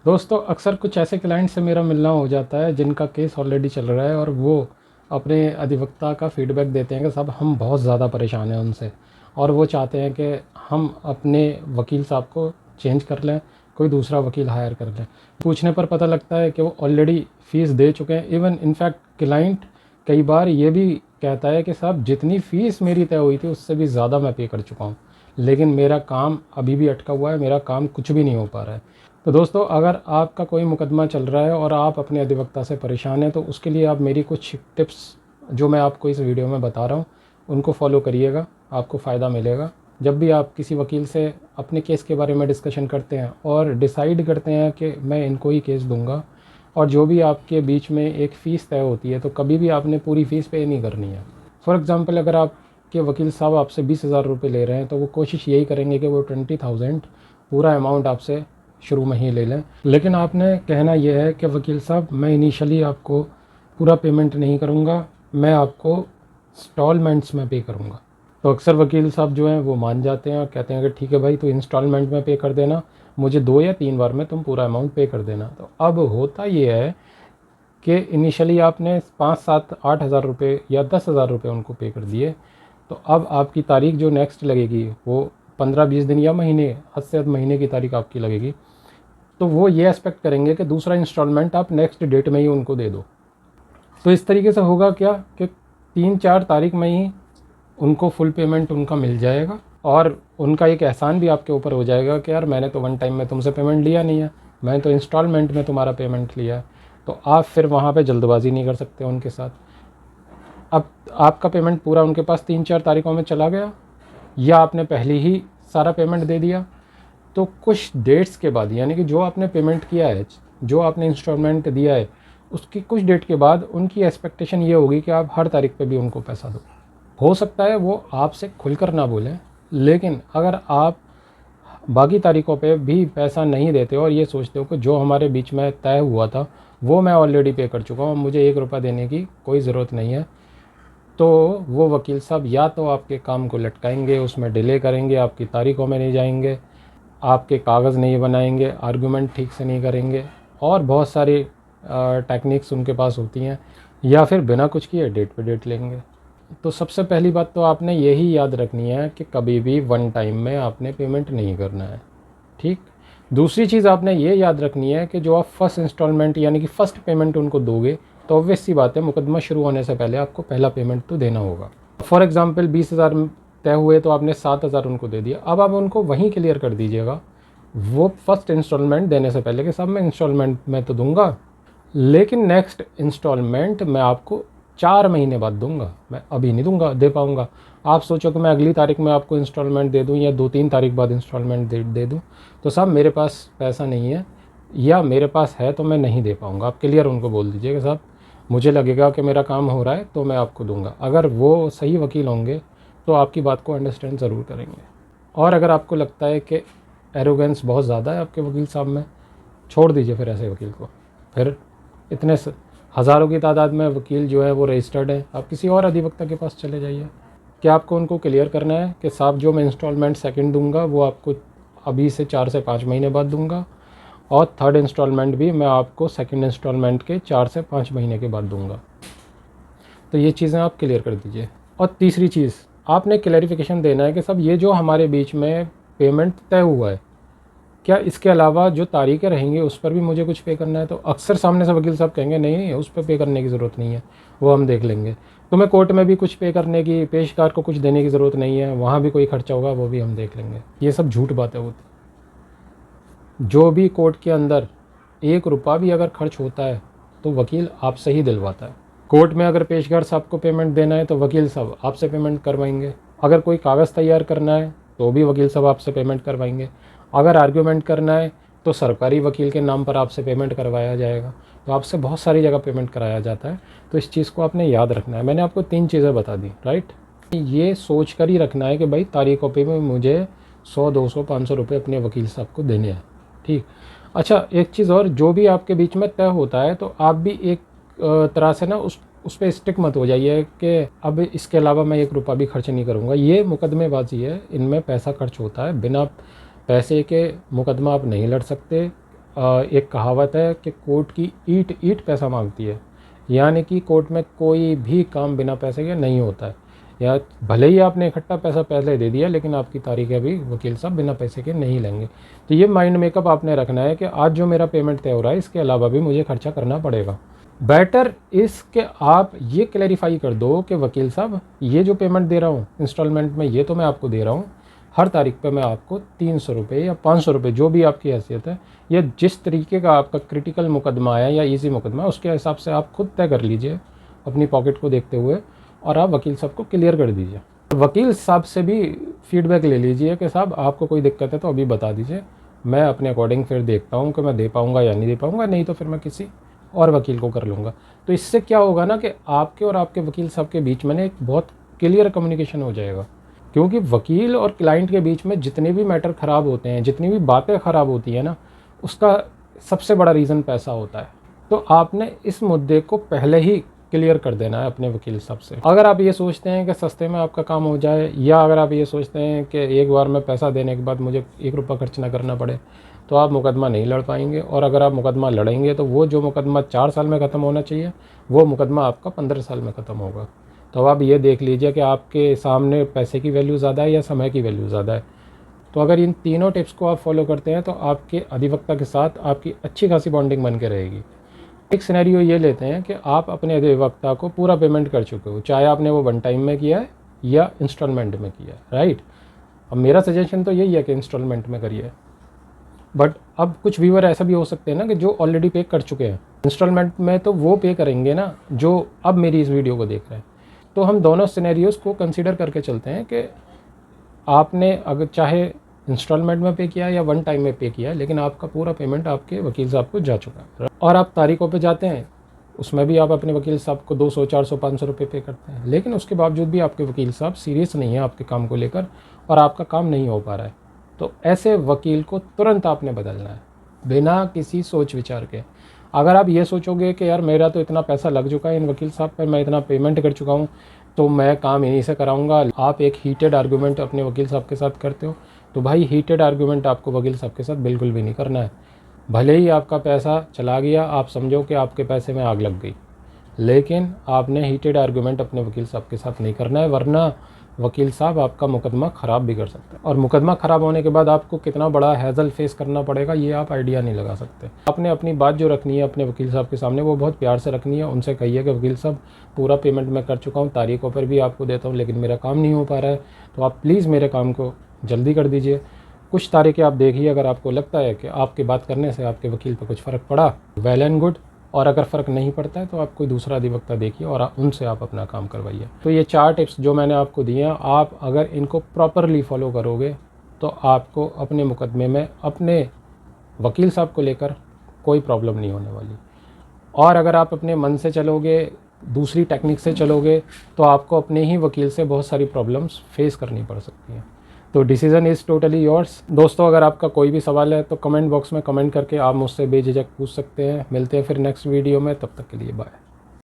दोस्तों अक्सर कुछ ऐसे क्लाइंट से मेरा मिलना हो जाता है जिनका केस ऑलरेडी चल रहा है और वो अपने अधिवक्ता का फीडबैक देते हैं कि साहब हम बहुत ज़्यादा परेशान हैं उनसे, और वो चाहते हैं कि हम अपने वकील साहब को चेंज कर लें, कोई दूसरा वकील हायर कर लें। पूछने पर पता लगता है कि वो ऑलरेडी फ़ीस दे चुके हैं। इवन इनफैक्ट क्लाइंट कई बार ये भी कहता है कि साहब जितनी फ़ीस मेरी तय हुई थी उससे भी ज़्यादा मैं पे कर चुका हूँ, लेकिन मेरा काम अभी भी अटका हुआ है, मेरा काम कुछ भी नहीं हो पा रहा है। तो दोस्तों अगर आपका कोई मुकदमा चल रहा है और आप अपने अधिवक्ता से परेशान हैं तो उसके लिए आप मेरी कुछ टिप्स जो मैं आपको इस वीडियो में बता रहा हूँ उनको फॉलो करिएगा, आपको फ़ायदा मिलेगा। जब भी आप किसी वकील से अपने केस के बारे में डिस्कशन करते हैं और डिसाइड करते हैं कि मैं इनको ही केस दूंगा, और जो भी आपके बीच में एक फ़ीस तय होती है तो कभी भी आपने पूरी फ़ीस पे नहीं करनी है। फॉर एग्ज़ाम्पल अगर आपके वकील साहब आपसे 20,000 रुपये ले रहे हैं तो वो कोशिश यही करेंगे कि वो 20,000 पूरा अमाउंट आपसे शुरू में ही ले लें। लेकिन आपने कहना यह है कि वकील साहब मैं इनिशियली आपको पूरा पेमेंट नहीं करूँगा, मैं आपको इंस्टॉलमेंट्स में पे करूँगा। तो अक्सर वकील साहब जो हैं वो मान जाते हैं और कहते हैं कि ठीक है भाई तो इंस्टॉलमेंट में पे कर देना, मुझे 2 या 3 बार में तुम पूरा अमाउंट पे कर देना। तो अब होता ये है कि इनिशियली आपने 5, 7, 8 हज़ार रुपये या 10,000 रुपये उनको पे कर दिए, तो अब आपकी तारीख जो नेक्स्ट लगेगी वो 15-20 दिन या महीने, हद से हद महीने की तारीख आपकी लगेगी। तो वो ये एक्सपेक्ट करेंगे कि दूसरा इंस्टॉलमेंट आप नेक्स्ट डेट में ही उनको दे दो। तो इस तरीके से होगा क्या कि 3-4 तारीख में ही उनको फुल पेमेंट उनका मिल जाएगा और उनका एक एहसान भी आपके ऊपर हो जाएगा कि यार मैंने तो वन टाइम में तुमसे पेमेंट लिया नहीं है, मैंने तो इंस्टॉलमेंट में तुम्हारा पेमेंट लिया है। तो आप फिर वहाँ पे जल्दबाजी नहीं कर सकते उनके साथ। अब आपका पेमेंट पूरा उनके पास 3-4 तारीखों में चला गया या आपने पहले ही सारा पेमेंट दे दिया, तो कुछ डेट्स के बाद यानी कि जो आपने पेमेंट किया है, जो आपने इंस्टॉलमेंट दिया है, उसकी कुछ डेट के बाद उनकी एक्सपेक्टेशन ये होगी कि आप हर तारीख पे भी उनको पैसा दो। हो सकता है वो आपसे खुलकर ना बोलें, लेकिन अगर आप बाकी तारीखों पे भी पैसा नहीं देते और ये सोचते हो कि जो हमारे बीच में तय हुआ था वो मैं ऑलरेडी पे कर चुका हूँ, मुझे 1 रुपया देने की कोई ज़रूरत नहीं है, तो वो वकील साहब या तो आपके काम को लटकाएंगे, उसमें डिले करेंगे, आपकी तारीखों में नहीं जाएंगे, आपके कागज़ नहीं बनाएंगे, आर्गुमेंट ठीक से नहीं करेंगे, और बहुत सारी टेक्निक्स उनके पास होती हैं, या फिर बिना कुछ किए डेट पे डेट लेंगे। तो सबसे पहली बात तो आपने यही याद रखनी है कि कभी भी वन टाइम में आपने पेमेंट नहीं करना है, ठीक। दूसरी चीज़ आपने ये याद रखनी है कि जो आप फर्स्ट इंस्टॉलमेंट यानी कि फ़र्स्ट पेमेंट उनको दोगे तो ऑब्वियस सी बात है मुकदमा शुरू होने से पहले आपको पहला पेमेंट तो देना होगा। फॉर एग्ज़ाम्पल 20,000 तय हुए तो आपने 7,000 उनको दे दिया, अब आप उनको वहीं क्लियर कर दीजिएगा वो फर्स्ट इंस्टॉलमेंट देने से पहले कि साहब मैं इंस्टॉलमेंट में तो दूंगा, लेकिन नेक्स्ट इंस्टॉलमेंट मैं आपको 4 महीने बाद दूंगा, मैं अभी नहीं दूंगा दे पाऊंगा। आप सोचो कि मैं अगली तारीख में आपको इंस्टॉलमेंट दे दूं या 2-3 तारीख बाद इंस्टॉलमेंट दे दूं, तो साहब मेरे पास पैसा नहीं है, या मेरे पास है तो मैं नहीं दे पाऊंगा। आप क्लियर उनको बोल दीजिए कि साहब मुझे लगेगा कि मेरा काम हो रहा है तो मैं आपको दूंगा। अगर वो सही वकील होंगे तो आपकी बात को अंडरस्टैंड ज़रूर करेंगे। और अगर आपको लगता है कि एरोगेंस बहुत ज़्यादा है आपके वकील साहब में, छोड़ दीजिए फिर ऐसे वकील को। फिर इतने हज़ारों की तादाद में वकील जो है वो रजिस्टर्ड है, आप किसी और अधिवक्ता के पास चले जाइए। क्या आपको उनको क्लियर करना है कि साहब जो मैं इंस्टॉलमेंट सेकंड दूंगा वो आपको अभी से 4 से 5 महीने बाद दूंगा, और थर्ड इंस्टॉलमेंट भी मैं आपको सेकंड इंस्टॉलमेंट के 4 से 5 महीने के बाद दूंगा। तो ये चीज़ें आप क्लियर कर दीजिए। और तीसरी चीज़ आपने क्लैरिफिकेशन देना है कि साहब ये जो हमारे बीच में पेमेंट तय हुआ है, क्या इसके अलावा जो तारीखें रहेंगी उस पर भी मुझे कुछ पे करना है? तो अक्सर सामने से वकील साहब कहेंगे नहीं उस पर पे करने की ज़रूरत नहीं है, वो हम देख लेंगे। तुम्हें कोर्ट में भी कुछ पे करने की, पेशकार को कुछ देने की ज़रूरत नहीं है, वहाँ भी कोई खर्चा होगा वो भी हम देख लेंगे। ये सब झूठ बातें होती। जो भी कोर्ट के अंदर 1 रुपया भी अगर खर्च होता है तो वकील आपसे ही दिलवाता है। कोर्ट में अगर पेशकार साहब को पेमेंट देना है तो वकील साहब आपसे पेमेंट करवाएंगे। अगर कोई कागज़ तैयार करना है तो भी वकील साहब आपसे पेमेंट करवाएंगे। अगर आर्ग्यूमेंट करना है तो सरकारी वकील के नाम पर आपसे पेमेंट करवाया जाएगा। तो आपसे बहुत सारी जगह पेमेंट कराया जाता है। तो इस चीज़ को आपने याद रखना है। मैंने आपको 3 चीज़ें बता दी, राइट। ये सोच कर ही रखना है कि भाई तारीखों पे में मुझे 100, 200, 500 रुपये अपने वकील साहब को देने हैं, ठीक। अच्छा एक चीज़ और, जो भी आपके बीच में तय होता है तो आप भी एक तरह से ना उस पर स्टिक मत हो जाइए कि अब इसके अलावा मैं 1 रुपया भी खर्च नहीं करूँगा। ये मुकदमेबाजी है, इनमें पैसा खर्च होता है, बिना पैसे के मुकदमा आप नहीं लड़ सकते। एक कहावत है कि कोर्ट की ईंट ईंट पैसा मांगती है, यानी कि कोर्ट में कोई भी काम बिना पैसे के नहीं होता है। या भले ही आपने इकट्ठा पैसा पहले दे दिया, लेकिन आपकी तारीख अभी वकील साहब बिना पैसे के नहीं लेंगे। तो ये माइंड मेकअप आपने रखना है कि आज जो मेरा पेमेंट तय हो रहा है, इसके अलावा भी मुझे खर्चा करना पड़ेगा। बेटर इसके आप ये क्लैरिफाई कर दो कि वकील साहब, ये जो पेमेंट दे रहा हूँ इंस्टॉलमेंट में, ये तो मैं आपको दे रहा हूँ, हर तारीख पे मैं आपको 300 रुपये या 500 रुपये, जो भी आपकी हैसियत है, या जिस तरीके का आपका क्रिटिकल मुकदमा है या इजी मुकदमा है, उसके हिसाब से आप खुद तय कर लीजिए अपनी पॉकेट को देखते हुए, और आप वकील साहब को क्लियर कर दीजिए। वकील साहब से भी फीडबैक ले लीजिए कि साहब आपको कोई दिक्कत है तो अभी बता दीजिए, मैं अपने अकॉर्डिंग फिर देखता हूँ कि मैं दे पाऊँगा या नहीं दे पाऊँगा, नहीं तो फिर मैं किसी और वकील को कर लूँगा। तो इससे क्या होगा ना कि आपके और आपके वकील साहब के बीच में एक बहुत क्लियर कम्युनिकेशन हो जाएगा। क्योंकि वकील और क्लाइंट के बीच में जितने भी मैटर ख़राब होते हैं, जितनी भी बातें ख़राब होती हैं ना, उसका सबसे बड़ा रीज़न पैसा होता है। तो आपने इस मुद्दे को पहले ही क्लियर कर देना है अपने वकील साहब से। अगर आप ये सोचते हैं कि सस्ते में आपका काम हो जाए, या अगर आप ये सोचते हैं कि एक बार में पैसा देने के बाद मुझे 1 रुपया खर्च ना करना पड़े, तो आप मुकदमा नहीं लड़ पाएंगे। और अगर आप मुकदमा लड़ेंगे तो वो जो मुकदमा 4 साल में ख़त्म होना चाहिए, वो मुकदमा आपका 15 साल में ख़त्म होगा। तो आप ये देख लीजिए कि आपके सामने पैसे की वैल्यू ज़्यादा है या समय की वैल्यू ज़्यादा है। तो अगर इन तीनों टिप्स को आप फॉलो करते हैं तो आपके अधिवक्ता के साथ आपकी अच्छी खासी बॉन्डिंग बन के रहेगी। एक सिनेरियो ये लेते हैं कि आप अपने अधिवक्ता को पूरा पेमेंट कर चुके हो, चाहे आपने वो 1 टाइम में किया है या इंस्टॉलमेंट में किया है, राइट। अब मेरा सजेशन तो यही है कि इंस्टॉलमेंट में करिए। बट अब कुछ व्यूअर ऐसा भी हो सकते हैं ना कि जो ऑलरेडी पे कर चुके हैं इंस्टॉलमेंट में, तो वो पे करेंगे ना जो अब मेरी इस वीडियो को देख रहे हैं। तो हम दोनों सिनेरियोस को कंसीडर करके चलते हैं कि आपने अगर चाहे इंस्टॉलमेंट में पे किया या 1 टाइम में पे किया, लेकिन आपका पूरा पेमेंट आपके वकील साहब को जा चुका है, और आप तारीखों पे जाते हैं, उसमें भी आप अपने वकील साहब को 200, 400, 500 रुपये पे करते हैं, लेकिन उसके बावजूद भी आपके वकील साहब सीरियस नहीं है आपके काम को लेकर और आपका काम नहीं हो पा रहा है। तो ऐसे वकील को तुरंत आपने बदलना है, बिना किसी सोच विचार के। अगर आप ये सोचोगे कि यार मेरा तो इतना पैसा लग चुका है इन वकील साहब पर, मैं इतना पेमेंट कर चुका हूँ, तो मैं काम इन्हीं से कराऊंगा, आप एक हीटेड आर्गूमेंट अपने वकील साहब के साथ करते हो, तो भाई हीटेड आर्गूमेंट आपको वकील साहब के साथ बिल्कुल भी नहीं करना है। भले ही आपका पैसा चला गया, आप समझो कि आपके पैसे में आग लग गई, लेकिन आपने हीटेड आर्गूमेंट अपने वकील साहब के साथ नहीं करना है, वरना वकील साहब आपका मुकदमा ख़राब भी कर सकते हैं। और मुकदमा ख़राब होने के बाद आपको कितना बड़ा हैज़ल फेस करना पड़ेगा, ये आप आइडिया नहीं लगा सकते। आपने अपनी बात जो रखनी है अपने वकील साहब के सामने, वो बहुत प्यार से रखनी है। उनसे कहिए कि वकील साहब, पूरा पेमेंट मैं कर चुका हूँ, तारीखों पर भी आपको देता हूँ, लेकिन मेरा काम नहीं हो पा रहा है, तो आप प्लीज़ मेरे काम को जल्दी कर दीजिए। कुछ तारीखें आप देखिए, अगर आपको लगता है कि आपकी बात करने से आपके वकील पर कुछ फ़र्क पड़ा, वेल एंड गुड, और अगर फ़र्क नहीं पड़ता है तो आप कोई दूसरा अधिवक्ता देखिए और उनसे आप अपना काम करवाइए। तो ये 4 टिप्स जो मैंने आपको दिए हैं, आप अगर इनको प्रॉपरली फॉलो करोगे तो आपको अपने मुकदमे में अपने वकील साहब को लेकर कोई प्रॉब्लम नहीं होने वाली। और अगर आप अपने मन से चलोगे, दूसरी टेक्निक से चलोगे, तो आपको अपने ही वकील से बहुत सारी प्रॉब्लम्स फेस करनी पड़ सकती हैं। तो डिसीज़न इज़ टोटली योर्स। दोस्तों, अगर आपका कोई भी सवाल है तो कमेंट बॉक्स में कमेंट करके आप मुझसे बेझिझक पूछ सकते हैं। मिलते हैं फिर नेक्स्ट वीडियो में, तब तक के लिए बाय।